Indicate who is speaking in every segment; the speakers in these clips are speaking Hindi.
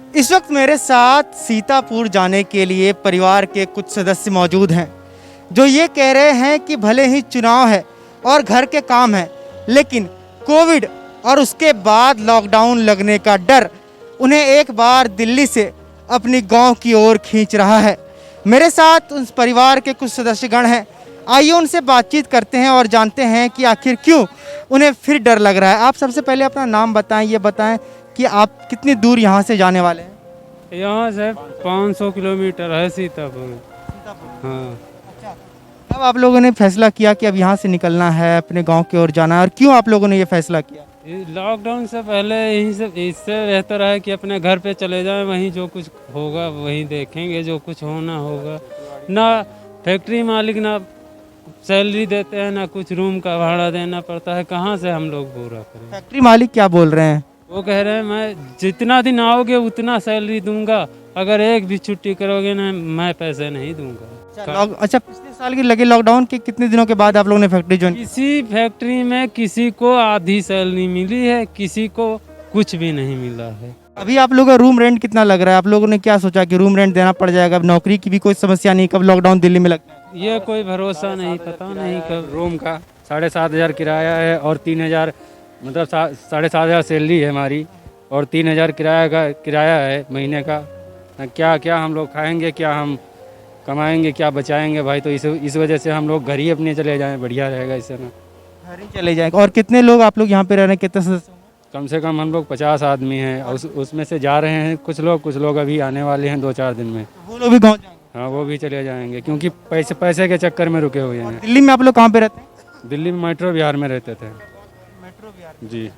Speaker 1: इस वक्त मेरे साथ सीतापुर जाने के लिए परिवार के कुछ सदस्य मौजूद हैं जो ये कह रहे हैं कि भले ही चुनाव है और घर के काम है, लेकिन कोविड और उसके बाद लॉकडाउन लगने का डर उन्हें एक बार दिल्ली से अपनी गांव की ओर खींच रहा है। मेरे साथ उस परिवार के कुछ सदस्यगण हैं, आइए उनसे बातचीत करते हैं और जानते हैं कि आखिर क्यों उन्हें फिर डर लग रहा है। आप सबसे पहले अपना नाम बताएं, ये बताएं कि आप कितनी दूर यहाँ से जाने वाले हैं।
Speaker 2: यहाँ से 500 किलोमीटर है सीतापुर। हाँ,
Speaker 1: अच्छा, अब आप लोगों ने फैसला किया कि अब यहाँ से निकलना है, अपने गांव की ओर जाना है, और क्यों आप लोगों ने ये फैसला किया?
Speaker 2: लॉकडाउन से पहले यही सब, इससे बेहतर है कि अपने घर पे चले जाएं, वहीं जो कुछ होगा वहीं देखेंगे, जो कुछ होना होगा। ना फैक्ट्री मालिक ना सैलरी देते हैं, ना कुछ रूम का भाड़ा देना पड़ता है, कहाँ से हम लोग पूरा करें।
Speaker 1: फैक्ट्री मालिक क्या बोल रहे हैं?
Speaker 2: वो कह रहे हैं मैं जितना दिन आओगे उतना सैलरी दूंगा, अगर एक भी छुट्टी करोगे ना मैं पैसे नहीं दूंगा।
Speaker 1: अच्छा, पिछले साल के लगे लॉकडाउन के कितने दिनों के बाद आप लोगों ने फैक्ट्री ज्वाइन की?
Speaker 2: किसी फैक्ट्री में किसी को आधी सैलरी मिली है, किसी को कुछ भी नहीं मिला है।
Speaker 1: अभी आप लोगों का रूम रेंट कितना लग रहा है? आप लोगों ने क्या सोचा कि रूम रेंट देना पड़ जाएगा? अब नौकरी की भी कोई समस्या नहीं, कब लॉकडाउन दिल्ली में लगता है?
Speaker 2: ये कोई भरोसा नहीं, पता नहीं कब।
Speaker 3: रूम का 7,500 किराया है और 3,000 मतलब 7,500 सैलरी है हमारी, और 3,000 किराया है महीने का। क्या क्या हम लोग खाएंगे, क्या हम कमाएंगे, क्या बचाएंगे भाई? तो इस वजह से हम लोग घर ही अपने चले जाएं, बढ़िया रहेगा इससे ना।
Speaker 1: घर ही चले जाएगा। और कितने लोग आप लोग यहाँ पे रह रहे हैं, कितने सदस्य होंगे?
Speaker 3: कम से कम हम लोग 50 आदमी हैं, और उसमें से जा रहे हैं कुछ लोग अभी आने वाले हैं 2-4 दिन में।
Speaker 1: वो लोग भी गाँव जाएंगे?
Speaker 3: हाँ, वो भी चले जाएंगे क्योंकि पैसे के चक्कर में रुके हुए हैं।
Speaker 1: दिल्ली में आप लोग कहाँ पे रहते हैं?
Speaker 3: दिल्ली में मेट्रो बिहार में रहते थे
Speaker 1: मेट्रो बिहार।
Speaker 3: जी।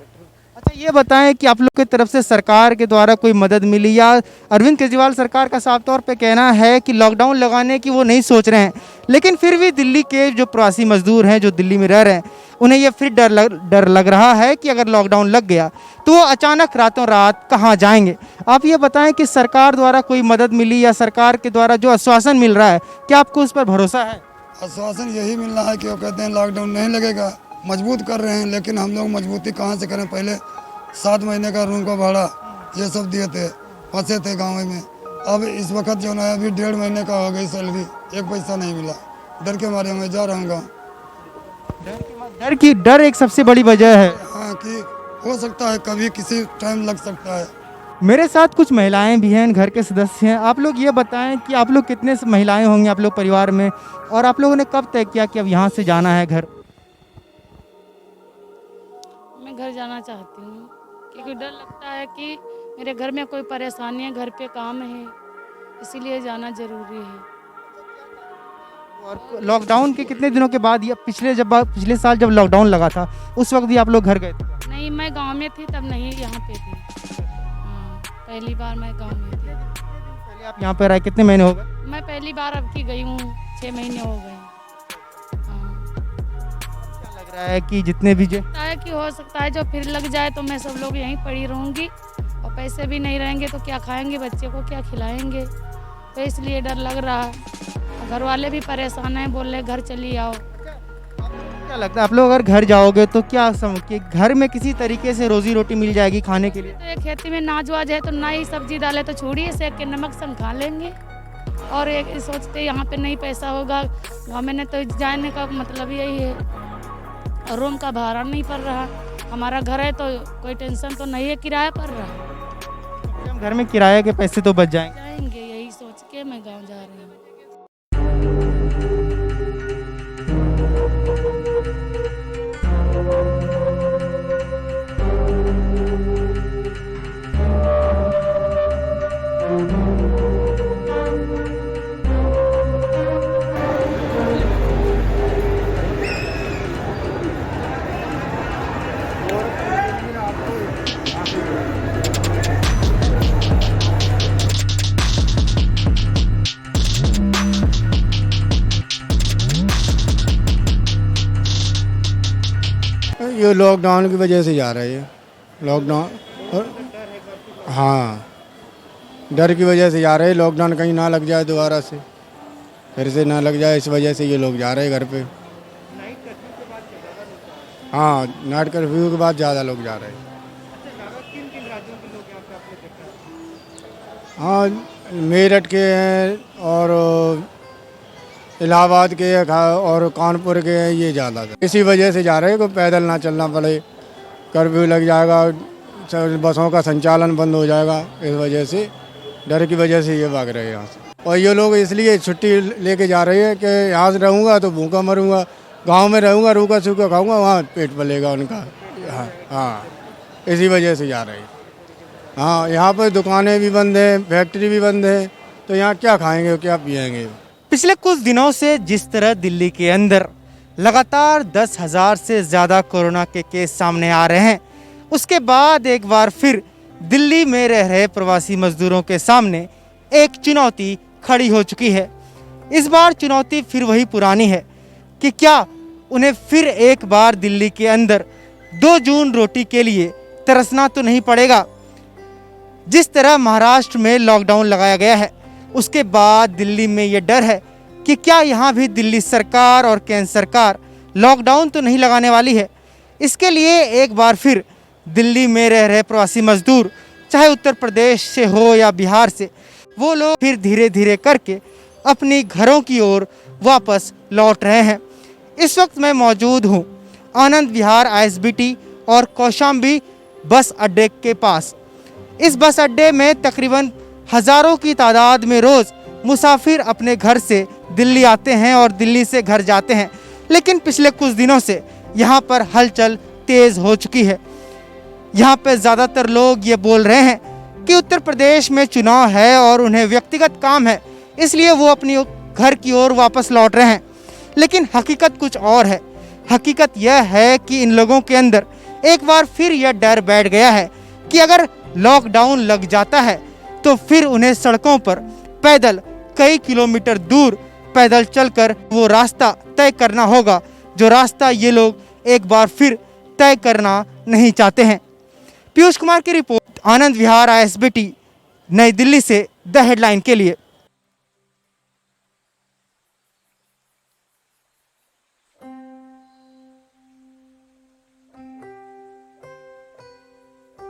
Speaker 1: अच्छा, ये बताएं कि आप लोग की तरफ से सरकार के द्वारा कोई मदद मिली, या अरविंद केजरीवाल सरकार का साफ तौर पे कहना है कि लॉकडाउन लगाने की वो नहीं सोच रहे हैं, लेकिन फिर भी दिल्ली के जो प्रवासी मजदूर हैं जो दिल्ली में रह रहे हैं, उन्हें ये फिर डर लग रहा है कि अगर लॉकडाउन लग गया तो वो अचानक रातों रात कहाँ जाएंगे। आप ये बताएं कि सरकार द्वारा कोई मदद मिली या सरकार के द्वारा जो आश्वासन मिल रहा है, क्या आपको उस पर भरोसा है?
Speaker 4: आश्वासन यही मिल रहा है कि वो कहते हैं लॉकडाउन नहीं लगेगा, मजबूत कर रहे हैं, लेकिन हम लोग मजबूती कहाँ से करें? पहले 7 महीने का रूम का भाड़ा ये सब दिए थे, फंसे थे गाँव में। अब इस वक्त जो है अभी 1.5 महीने का हो गई सैलरी, एक पैसा नहीं मिला। डर के मारे मैं जा रहा हूँ गाँव।
Speaker 1: डर एक सबसे बड़ी वजह है।
Speaker 4: हाँ, कि हो सकता है कभी किसी टाइम लग सकता है।
Speaker 1: मेरे साथ कुछ महिलाएं भी हैं, घर के सदस्य हैं। आप लोग ये बताएं कि आप लोग कितने महिलाएं होंगी आप लोग परिवार में, और आप लोगों ने कब तय किया कि अब यहाँ से जाना है घर?
Speaker 5: मैं घर जाना चाहती हूँ क्योंकि डर लगता है कि मेरे घर में कोई परेशानी है, घर पे काम है, इसीलिए जाना ज़रूरी है।
Speaker 1: और लॉकडाउन के कितने दिनों के बाद, या पिछले साल जब लॉकडाउन लगा था उस वक्त भी आप लोग घर गए थे?
Speaker 5: नहीं, मैं गांव में थी तब, नहीं यहाँ पे थी। हाँ, पहली बार मैं गांव में थी।
Speaker 1: पहले आप यहाँ पर आए कितने महीने हो गए?
Speaker 5: मैं पहली बार अब की गई हूँ, 6 महीने हो गए। हाँ,
Speaker 1: क्या लग रहा है कि जितने भी
Speaker 5: लगता है कि हो सकता है जो फिर लग जाए तो मैं सब लोग यहीं पड़ी रहूँगी, और पैसे भी नहीं रहेंगे तो क्या खाएंगे, बच्चे को क्या खिलाएंगे, तो इसलिए डर लग रहा है। घर वाले भी परेशान हैं, बोल रहे घर चली आओ।
Speaker 1: क्या लगता है आप लोग अगर घर जाओगे तो क्या कि घर में किसी तरीके से रोजी रोटी मिल जाएगी खाने के लिए?
Speaker 5: तो ये खेती में नाज वाज है तो ना ही सब्जी डाले तो छोड़िए, सेक के नमक संग खा लेंगे। और एक सोचते यहाँ पे नहीं पैसा होगा, गाँव में तो जाने का मतलब यही है। और रूम का भाड़ा नहीं पड़ रहा, हमारा घर है तो कोई टेंशन तो नहीं है, किराया पड़ रहा।
Speaker 1: हम घर में किराए के पैसे तो बच जाएंगे।
Speaker 5: जाएंगे, यही सोच के मैं गाँव जा रही हूँ।
Speaker 6: ये लॉकडाउन की वजह से जा रहे हैं। लॉकडाउन, हाँ, डर की वजह से जा रहे हैं। लॉकडाउन कहीं ना लग जाए दोबारा से, फिर से ना लग जाए, इस वजह से ये लोग जा रहे हैं घर पे। हाँ, नाइट कर्फ्यू के बाद ज़्यादा लोग जा रहे हैं। हाँ, मेरठ के हैं और इलाहाबाद के हैं और कानपुर के हैं, ये ज़्यादा है। इसी वजह से जा रहे हैं कि पैदल ना चलना पड़े, कर्फ्यू लग जाएगा, बसों का संचालन बंद हो जाएगा, इस वजह से डर की वजह से ये भाग रहे हैं यहाँ से। और ये लोग इसलिए छुट्टी लेके जा रहे हैं कि यहाँ से रहूँगा तो भूखा मरूँगा, गांव में रहूँगा रूखा सूखा खाऊँगा, वहाँ पेट पलेगा उनका। हाँ, इसी वजह से जा रहे हैं। हाँ, यहाँ पर दुकानें भी बंद हैं, फैक्ट्री भी बंद है, तो यहाँ क्या खाएंगे क्या पिएंगे।
Speaker 1: पिछले कुछ दिनों से जिस तरह दिल्ली के अंदर लगातार 10,000 से ज़्यादा कोरोना के केस सामने आ रहे हैं, उसके बाद एक बार फिर दिल्ली में रह रहे प्रवासी मजदूरों के सामने एक चुनौती खड़ी हो चुकी है। इस बार चुनौती फिर वही पुरानी है कि क्या उन्हें फिर एक बार दिल्ली के अंदर 2 जून रोटी के लिए तरसना तो नहीं पड़ेगा। जिस तरह महाराष्ट्र में लॉकडाउन लगाया गया है, उसके बाद दिल्ली में ये डर है कि क्या यहाँ भी दिल्ली सरकार और केंद्र सरकार लॉकडाउन तो नहीं लगाने वाली है। इसके लिए एक बार फिर दिल्ली में रह रहे प्रवासी मजदूर, चाहे उत्तर प्रदेश से हो या बिहार से, वो लोग फिर धीरे धीरे करके अपनी घरों की ओर वापस लौट रहे हैं। इस वक्त मैं मौजूद हूँ आनंद विहार ISBT और कौशाम्बी बस अड्डे के पास। इस बस अड्डे में तकरीबन हज़ारों की तादाद में रोज़ मुसाफिर अपने घर से दिल्ली आते हैं और दिल्ली से घर जाते हैं। लेकिन पिछले कुछ दिनों से यहाँ पर हलचल तेज़ हो चुकी है। यहाँ पे ज़्यादातर लोग ये बोल रहे हैं कि उत्तर प्रदेश में चुनाव है और उन्हें व्यक्तिगत काम है, इसलिए वो अपनी घर की ओर वापस लौट रहे हैं। लेकिन हकीकत कुछ और है। हकीकत यह है कि इन लोगों के अंदर एक बार फिर यह डर बैठ गया है कि अगर लॉकडाउन लग जाता है तो फिर उन्हें सड़कों पर पैदल कई किलोमीटर दूर पैदल चलकर वो रास्ता तय करना होगा, जो रास्ता ये लोग एक बार फिर तय करना नहीं चाहते हैं। पीयूष कुमार की रिपोर्ट, आनंद विहार ISBT, नई दिल्ली से द हेडलाइन के लिए।